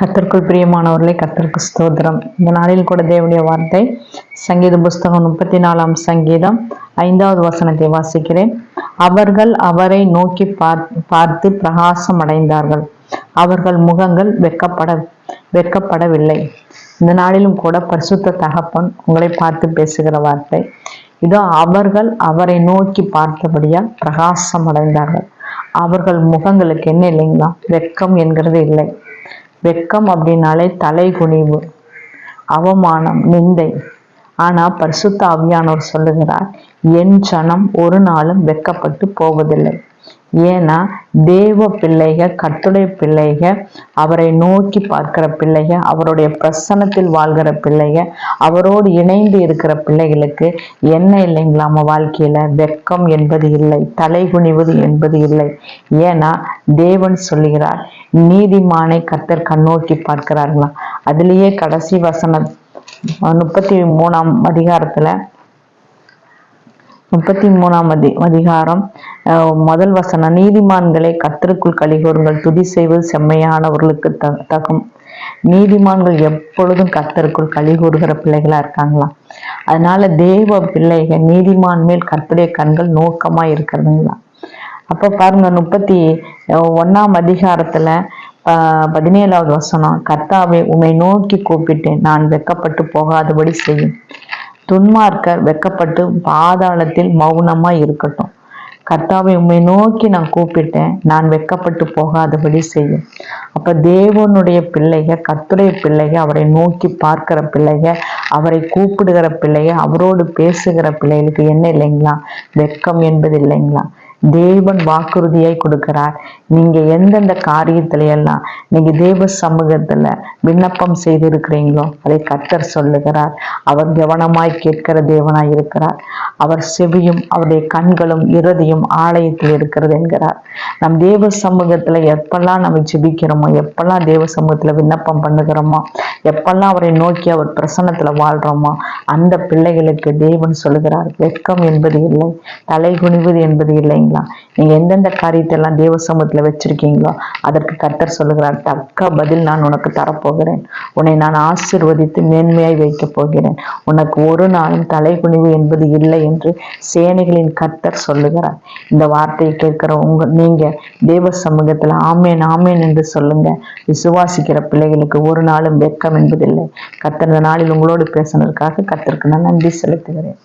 கர்த்தருக்குள் பிரியமானவர்களே, கர்த்தருக்கு ஸ்தோத்திரம். இந்த நாளில் கூட தேவனுடைய வார்த்தை சங்கீத புஸ்தகம் 34ஆம் சங்கீதம் 5வது வசனத்தை வாசிக்கிறேன். அவர்கள் அவரை நோக்கி பார்த்து பிரகாசம் அடைந்தார்கள். அவர்கள் முகங்கள் வெட்கப்படவில்லை. இந்த நாளிலும் கூட பரிசுத்த தகப்பன் உங்களை பார்த்து பேசுகிற வார்த்தை இதோ, அவர்கள் அவரை நோக்கி பார்த்தபடியா பிரகாசம் அடைந்தார்கள். அவர்கள் முகங்களுக்கு என்ன இல்லைங்களா? வெட்கம் என்கிறது இல்லை. வெட்கம் அப்படின்னாலே தலை குனிவு, அவமானம், நிந்தை. ஆனா பரிசுத்த ஆவியானவர் சொல்லுகிறார், என் ஜனம் ஒரு நாளும் வெட்கப்பட்டு போவதில்லை. ஏன்னா தேவ பிள்ளைக, கர்த்தருடைய பிள்ளைக, அவரை நோக்கி பார்க்கிற பிள்ளைக, அவருடைய பிரசன்னத்தில் வாழ்கிற பிள்ளைக, அவரோடு இணைந்து இருக்கிற பிள்ளைகளுக்கு என்ன இல்லைங்களா? நம்ம வாழ்க்கையில வெட்கம் என்பது இல்லை, தலை குனிவது என்பது இல்லை. ஏன்னா தேவன் சொல்லுகிறார், நீதிமானை கர்த்தர் கண்ணோக்கி பார்க்கிறார்களாம். அதுலேயே கடைசி வசனம் 33ஆம் அதிகாரத்துல 33ஆம் அதிகாரம் முதல் வசனம், நீதிமான்களை கர்த்தருக்குள் கலிகூறுங்கள், துதி செய்வது செம்மையானவர்களுக்கு தகும். நீதிமான்கள் எப்பொழுதும் கர்த்தருக்குள் கலிகூறுகிற பிள்ளைகளா இருக்காங்களாம். அதனால தேவ பிள்ளைகள் நீதிமான் மேல் கர்த்தருடைய கண்கள் நோக்கமா இருக்கிறதுங்களா. அப்ப பாருங்க, 31ஆம் அதிகாரத்துல 17வது வசனம், கர்த்தாவே உம்மை நோக்கி கூப்பிட்டேன், நான் வெட்கப்பட்டு போகாதபடி செய்யும். துன்மார்க்கர் வெட்கப்பட்டு பாதாளத்தில் மௌனமா இருக்கட்டும். கர்த்தாவை உம்மை நோக்கி நான் கூப்பிட்டேன், நான் வெட்கப்பட்டு போகாதபடி செய்யும். அப்ப தேவனுடைய பிள்ளைக, கர்த்தருடைய பிள்ளைக, அவரை நோக்கி பார்க்கிற பிள்ளைக, அவரை கூப்பிடுகிற பிள்ளைக, அவரோடு பேசுகிற பிள்ளைகளுக்கு என்ன இல்லைங்களா? வெட்கம் என்பது இல்லைங்களா? தேவன் வாக்குறுதியாய் கொடுக்கிறார். நீங்க எந்தெந்த காரியத்துல எல்லாம் நீங்க தேவ சமூகத்துல விண்ணப்பம் செய்திருக்கிறீங்களோ அதை கர்த்தர் சொல்லுகிறார். அவர் கவனமாய் கேட்கிற தேவனாய் இருக்கிறார். அவர் செவியும் அவருடைய கண்களும் இருதயம் ஆலயத்தில் இருக்கிறது என்கிறார். நம் தேவ சமூகத்துல எப்பெல்லாம் நம்ம ஜெபிக்கிறோமோ, எப்பெல்லாம் தேவ சமூகத்துல விண்ணப்பம் பண்ணுகிறோமோ, எப்பெல்லாம் அவரை நோக்கி அவர் பிரசன்னத்துல வாழ்றோமோ, அந்த பிள்ளைகளுக்கு தேவன் சொல்லுகிறார், வெட்கம் என்பது இல்லை, தலை குனிவது என்பது இல்லைங்களா? நீங்க எந்தெந்த காரியத்தை எல்லாம் தேவ சமூகத்துல வச்சிருக்கீங்களோ அதற்கு கர்த்தர் சொல்லுகிறார், தக்க பதில் நான் உனக்கு தரப்போகிறேன். உன்னை நான் ஆசீர்வதித்து மேன்மையாய் வைக்க போகிறேன். உனக்கு ஒரு நாளும் தலை குனிவு என்பது இல்லை என்று சேனைகளின் கர்த்தர் சொல்லுகிறார். இந்த வார்த்தையை கேட்கிற நீங்க தேவ சமூகத்துல ஆமேன் ஆமேன் என்று சொல்லுங்க. விசுவாசிக்கிற பிள்ளைகளுக்கு ஒரு நாளும் வெட்கம் என்பதில்லை. கர்த்தர் இந்த நாளில் உங்களோடு பேசினதற்காக கர்த்தருக்கு நான் நன்றி செலுத்துகிறேன்.